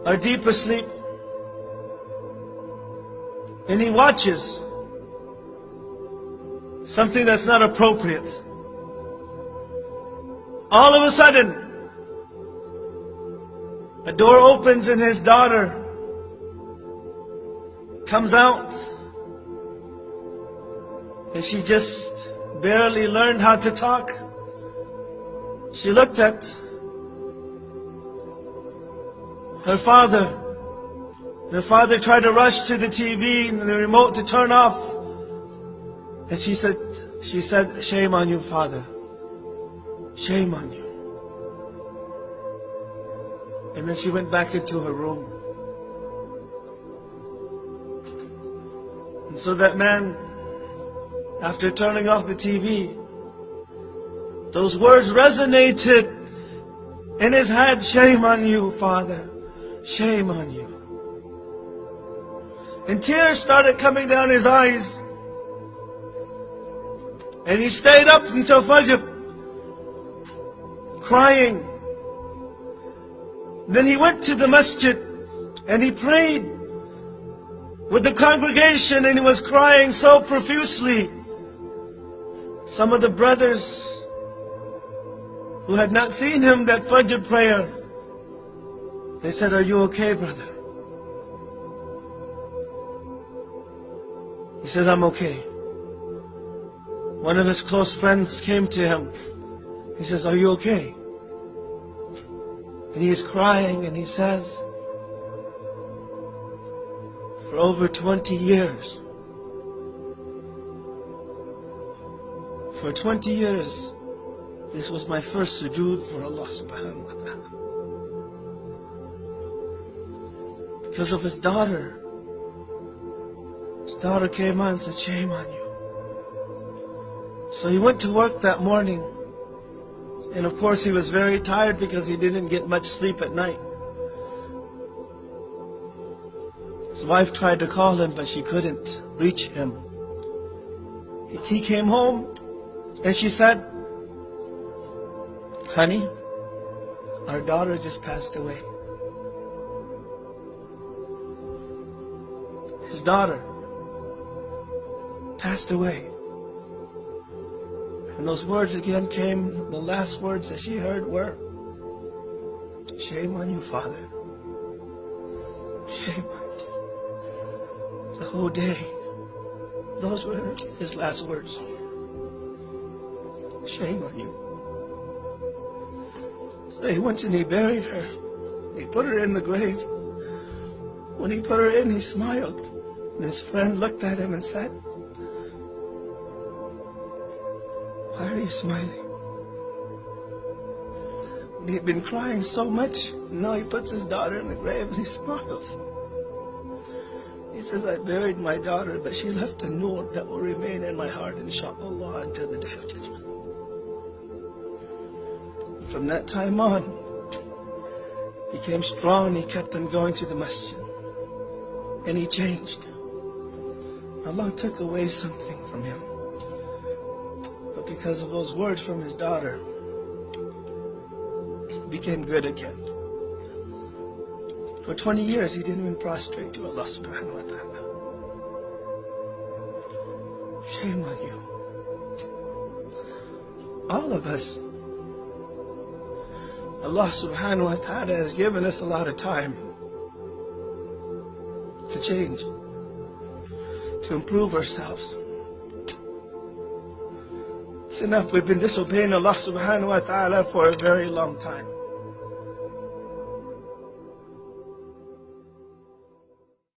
are deep asleep, and he watches something that's not appropriate. All of a sudden, a door opens and his daughter comes out, and she just barely learned how to talk. She looked at her father. Her father tried to rush to the TV and the remote to turn off. And she said, "Shame on you, Father. Shame on you." And then she went back into her room. And so that man, after turning off the TV, those words resonated in his head. "Shame on you, Father. Shame on you." And tears started coming down his eyes. And he stayed up until Fajr, crying. Then he went to the masjid and he prayed with the congregation, and he was crying so profusely. Some of the brothers who had not seen him that Fajr prayer, they said, "Are you okay, brother?" He said, "I'm okay." One of his close friends came to him. He says, "Are you okay?" And he is crying, and he says, "For over 20 years, for 20 years, this was my first sujood for Allah subhanahu wa ta'ala. Because of his daughter. His daughter came on and said, 'Shame on you.' So he went to work that morning. And of course he was very tired because he didn't get much sleep at night. His wife tried to call him, but she couldn't reach him. He came home and she said, 'Honey, our daughter just passed away.' His daughter passed away. And those words again came, the last words that she heard were, 'Shame on you, Father. Shame on you.' The whole day, those were his last words. 'Shame on you.' So he went and he buried her. He put her in the grave. When he put her in, he smiled. And his friend looked at him and said, 'Why are you smiling?' And he'd been crying so much, and now he puts his daughter in the grave and he smiles. He says, 'I buried my daughter, but she left a note that will remain in my heart, inshallah, until the day of judgment.' And from that time on, he became strong. He kept on going to the masjid. And he changed. Allah took away something from him. But because of those words from his daughter, he became good again. For 20 years, he didn't even prostrate to Allah subhanahu wa ta'ala. Shame on you. All of us, Allah subhanahu wa ta'ala has given us a lot of time to change, to improve ourselves. It's enough. We've been disobeying Allah subhanahu wa ta'ala for a very long time.